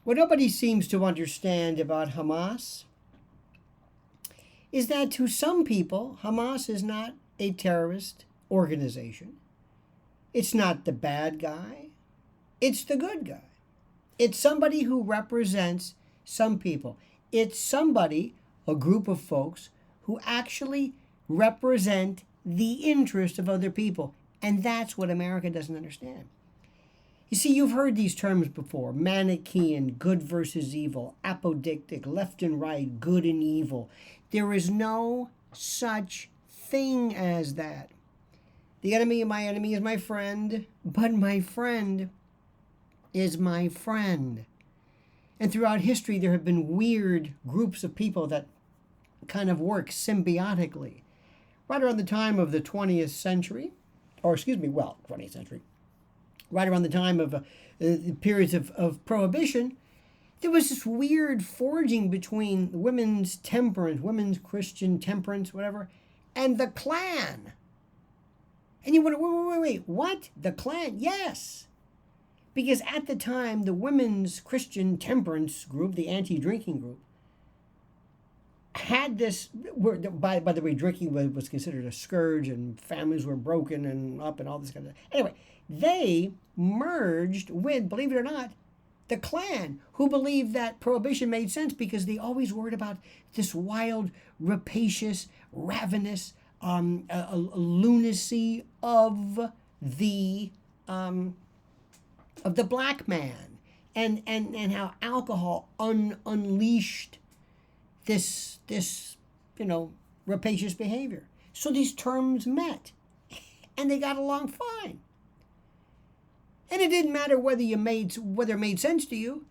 What nobody seems to understand about Hamas is that to some people, Hamas is not a terrorist organization. It's not the bad guy. It's the good guy. It's somebody who represents some people. It's somebody, a group of folks, who actually represent the interest of other people. And that's what America doesn't understand. You see, you've heard these terms before: Manichaean, good versus evil, apodictic, left and right, good and evil. There is no such thing as that. The enemy of my enemy is my friend, but my friend is my friend. And throughout history, there have been weird groups of people that kind of work symbiotically. Right around the time of the 20th century, 20th century, right around the time of the periods of prohibition, there was this weird forging between women's temperance, women's Christian temperance, whatever, and the Klan. And you wonder, wait, what? The Klan? Yes. Because at the time, the women's Christian temperance group, the anti-drinking group, had this, by the way, drinking was considered a scourge and families were broken and up and all this kind of stuff. Anyway, they merged with, believe it or not, the Klan, who believed that prohibition made sense because they always worried about this wild, rapacious, ravenous lunacy of the black man, and how alcohol unleashed this rapacious behavior. So these terms met, and they got along fine. And it didn't matter whether it made sense to you.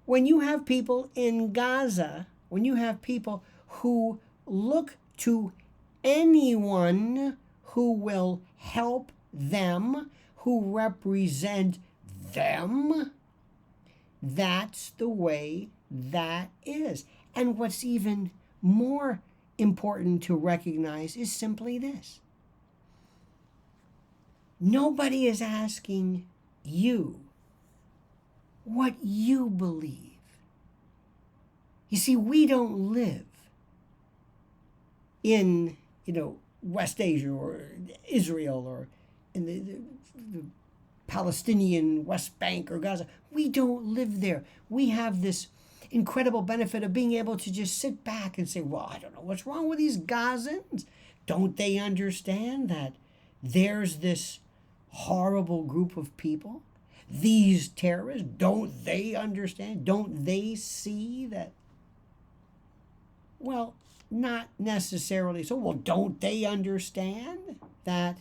When you have people in Gaza, when you have people who look to anyone who will help them, who represent them, that's the way that is. And what's even more important to recognize is simply this: nobody is asking you what you believe. You see, we don't live in, West Asia or Israel or in the Palestinian West Bank or Gaza. We don't live there. We have this incredible benefit of being able to just sit back and say, well, I don't know what's wrong with these Gazans. Don't they understand that there's this horrible group of people, these terrorists? Don't they understand? Don't they see that? Well, not necessarily so. Well, don't they understand that?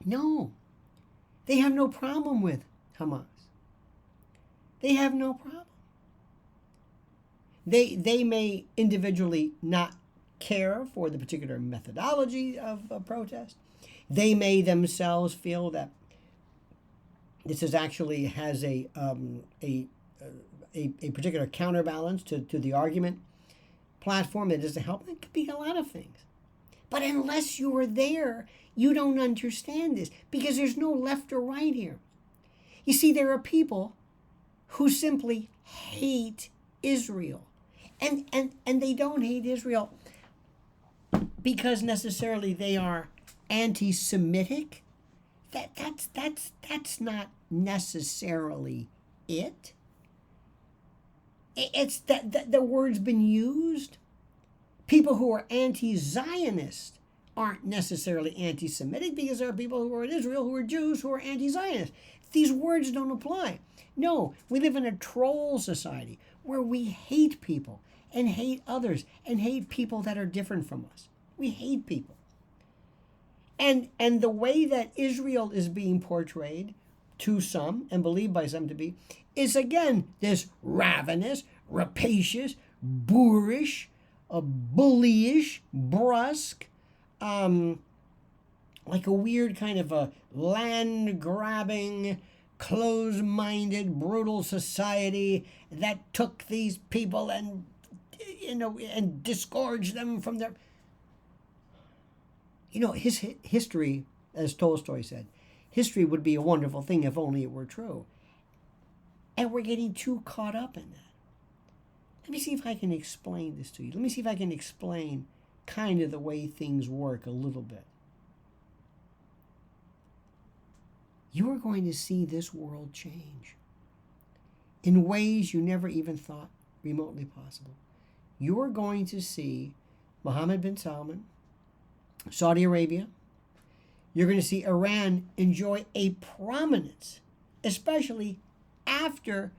No, they have no problem with Hamas. They have no problem. They may individually not care for the particular methodology of a protest. They may themselves feel that this is actually has a particular counterbalance to the argument platform that doesn't help. It could be a lot of things. But unless you are there, you don't understand this, because there's no left or right here. You see, there are people who simply hate Israel. And they don't hate Israel because necessarily they are anti-Semitic. That's not necessarily it. It's that the word's been used. People who are anti-Zionist aren't necessarily anti-Semitic, because there are people who are in Israel who are Jews who are anti-Zionist. These words don't apply. No, we live in a troll society where we hate people and hate others and hate people that are different from us. We hate people. And the way that Israel is being portrayed to some and believed by some to be is, again, this ravenous, rapacious, boorish, bullyish, brusque, like a weird kind of a land-grabbing, close-minded, brutal society that took these people and disgorged them from their... his history, as Tolstoy said, history would be a wonderful thing if only it were true. And we're getting too caught up in that. Let me see if I can explain this to you. Let me see if I can explain kind of the way things work a little bit. You are going to see this world change in ways you never even thought remotely possible. You are going to see Mohammed bin Salman, Saudi Arabia. You're going to see Iran enjoy a prominence, especially after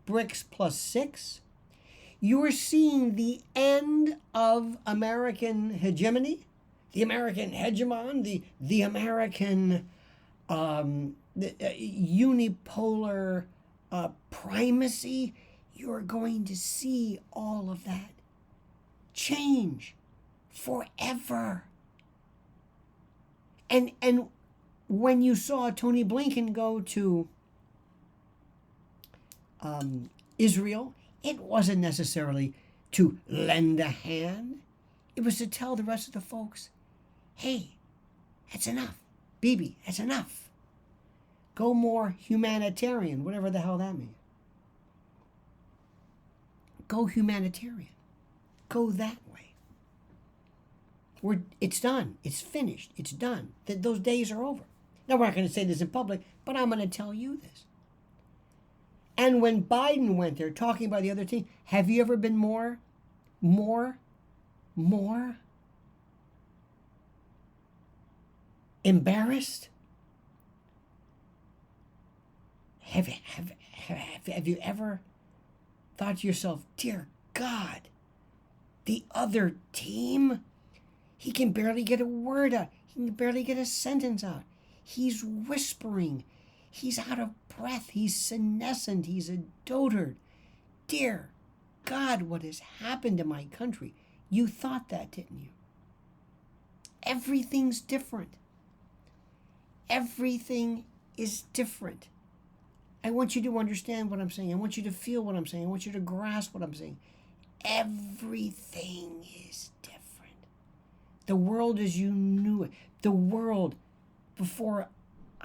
BRICS plus 6. You are seeing the end of American hegemony, the American hegemon, the American unipolar primacy. You're going to see all of that change forever. And when you saw Tony Blinken go to Israel, it wasn't necessarily to lend a hand. It was to tell the rest of the folks, hey, that's enough. Bibi, that's enough. Go more humanitarian, whatever the hell that means. Go humanitarian. Go that way. It's done. It's finished. It's done. Those days are over. Now, we're not going to say this in public, but I'm going to tell you this. And when Biden went there talking about the other team, have you ever been more embarrassed? Have you ever thought to yourself, dear God, the other team, he can barely get a word out. He can barely get a sentence out. He's whispering. He's out of breath. He's senescent. He's a dotard. Dear God, what has happened to my country? You thought that, didn't you? Everything's different. Everything is different. I want you to understand what I'm saying. I want you to feel what I'm saying. I want you to grasp what I'm saying. Everything is different. The world as you knew it, the world before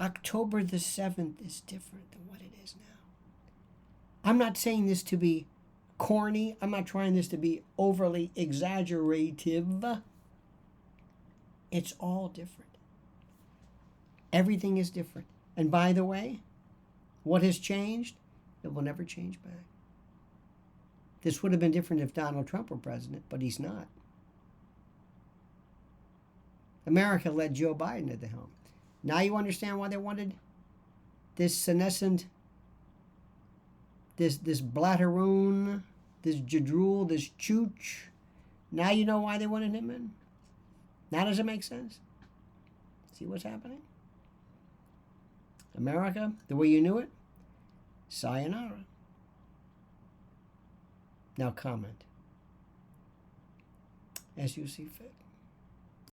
October the 7th is different than what it is now. I'm not saying this to be corny. I'm not trying this to be overly exaggerative. It's all different. Everything is different. And by the way, what has changed? It will never change back. This would have been different if Donald Trump were president, but he's not. America led Joe Biden at the helm. Now you understand why they wanted this senescent, this blatteroon, this jadrul, this chooch. Now you know why they wanted him in? Now does it make sense? See what's happening? America, the way you knew it, sayonara. Now comment as you see fit.